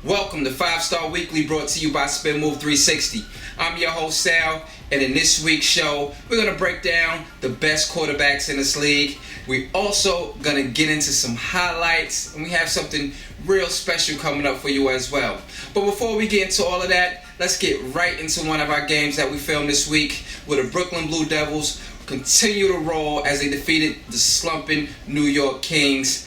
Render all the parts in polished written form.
Welcome to 5-Star Weekly, brought to you by SPINMOVE360. I'm your host, Sal, and in this week's show, we're going to break down the best quarterbacks in this league. We're also going to get into some highlights, and we have something real special coming up for you as well. But before we get into all of that, let's get right into one of our games that we filmed this week, where the Brooklyn Blue Devils continue to roll as they defeated the slumping New York Kings.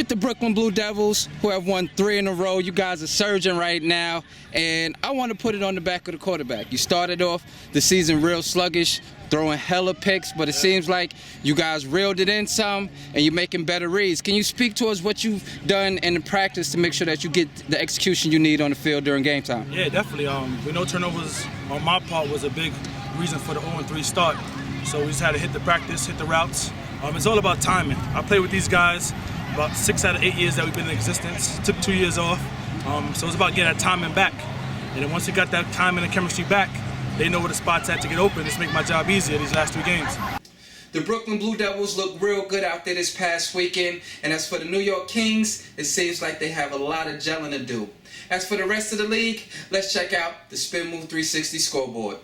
with the Brooklyn Blue Devils, who have won 3 in a row. You guys are surging right now, and I want to put it on the back of the quarterback. You started off the season real sluggish, throwing hella picks, but it seems like you guys reeled it in some, and you're making better reads. Can you speak to us what you've done in the practice to make sure that you get the execution you need on the field during game time? Yeah, definitely. We know turnovers on my part was a big reason for the 0-3 start. So we just had to hit the practice, hit the routes. It's all about timing. I played with these guys about 6 out of 8 years that we've been in existence. Took 2 years off. So it's about getting that timing back. And then once you got that timing and chemistry back, they know where the spot's at to get open. Just make my job easier these last 2 games. The Brooklyn Blue Devils look real good out there this past weekend. And as for the New York Kings, it seems like they have a lot of gelling to do. As for the rest of the league, let's check out the SPINMOVE360 scoreboard.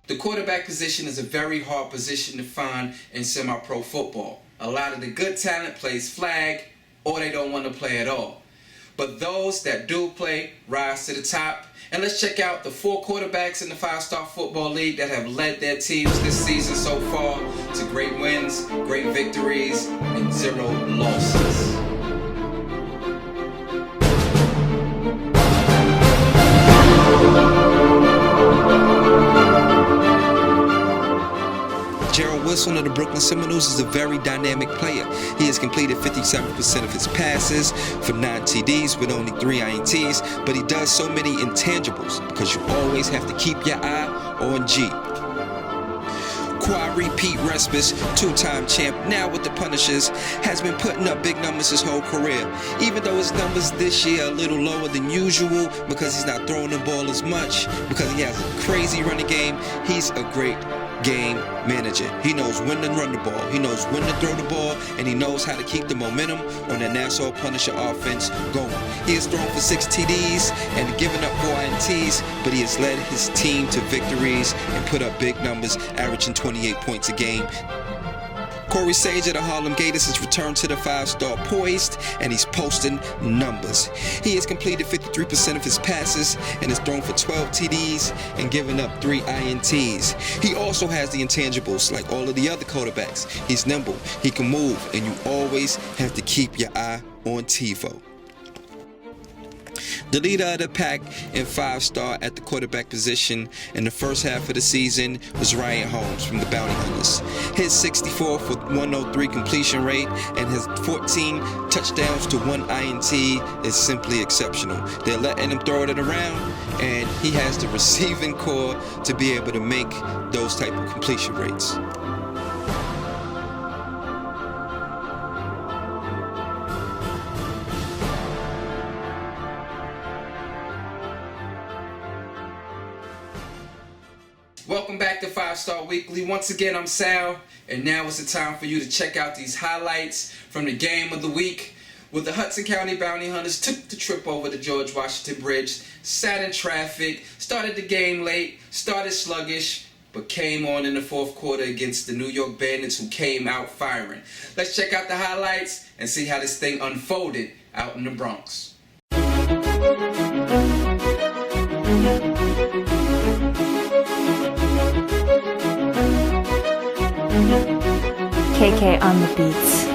The quarterback position is a very hard position to find in semi-pro football. A lot of the good talent plays flag, or they don't want to play at all. But those that do play rise to the top. And let's check out the 4 quarterbacks in the 5-Star Football League that have led their teams this season so far to great wins, great victories, and 0 losses. Wilson of the Brooklyn Seminoles is a very dynamic player. He has completed 57% of his passes for 9 TDs with only 3 INTs, but he does so many intangibles because you always have to keep your eye on G. Repeat Respis, 2-time champ, now with the Punishers, has been putting up big numbers his whole career. Even though his numbers this year are a little lower than usual because he's not throwing the ball as much, because he has a crazy running game, he's a great game manager. He knows when to run the ball, he knows when to throw the ball, and he knows how to keep the momentum on the Nassau Punisher offense going. He has thrown for 6 TDs and given up 4 INTs, but he has led his team to victories and put up big numbers, averaging 28 points a game. Corey Sage of the Harlem Gators has returned to the 5-star poised, and he's posting numbers. He has completed 53% of his passes and has thrown for 12 TDs and given up 3 INTs. He also has the intangibles like all of the other quarterbacks. He's nimble, he can move, and you always have to keep your eye on TiVo. The leader of the pack in 5-star at the quarterback position in the first half of the season was Ryan Holmes from the Bounty Hunters. His 64th with 103 completion rate and his 14 touchdowns to 1 INT is simply exceptional. They're letting him throw it around, and he has the receiving core to be able to make those type of completion rates. Welcome back to 5-Star Weekly. Once again, I'm Sal, and now is the time for you to check out these highlights from the game of the week, where the Hudson County Bounty Hunters took the trip over the George Washington Bridge, sat in traffic, started the game late, started sluggish, but came on in the 4th quarter against the New York Bandits, who came out firing. Let's check out the highlights and see how this thing unfolded out in the Bronx. KK on the beats.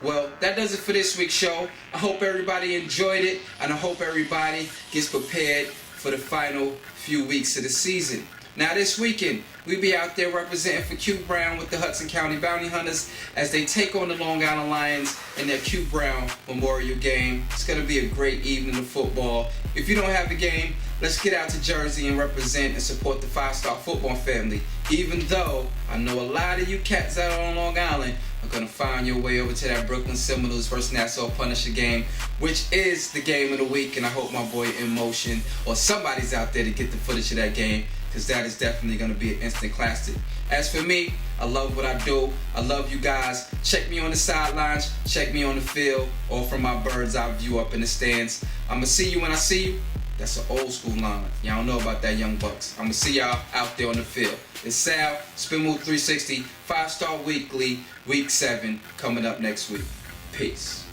Well, that does it for this week's show. I hope everybody enjoyed it, and I hope everybody gets prepared for the final few weeks of the season. Now this weekend, we'll be out there representing for Q Brown with the Hudson County Bounty Hunters as they take on the Long Island Lions in their Q Brown Memorial Game. It's going to be a great evening of football. If you don't have a game, let's get out to Jersey and represent and support the five-star football family. Even though I know a lot of you cats out on Long Island are going to find your way over to that Brooklyn Seminoles vs. Nassau Punisher game, which is the game of the week, and I hope my boy In Motion or somebody's out there to get the footage of that game, because that is definitely going to be an instant classic. As for me, I love what I do. I love you guys. Check me on the sidelines, check me on the field, or from my bird's eye view up in the stands. I'm going to see you when I see you. That's an old school line. Y'all don't know about that, young bucks. I'm going to see y'all out there on the field. It's Sal, SPINMOVE360, 5-Star Weekly, Week 7, coming up next week. Peace.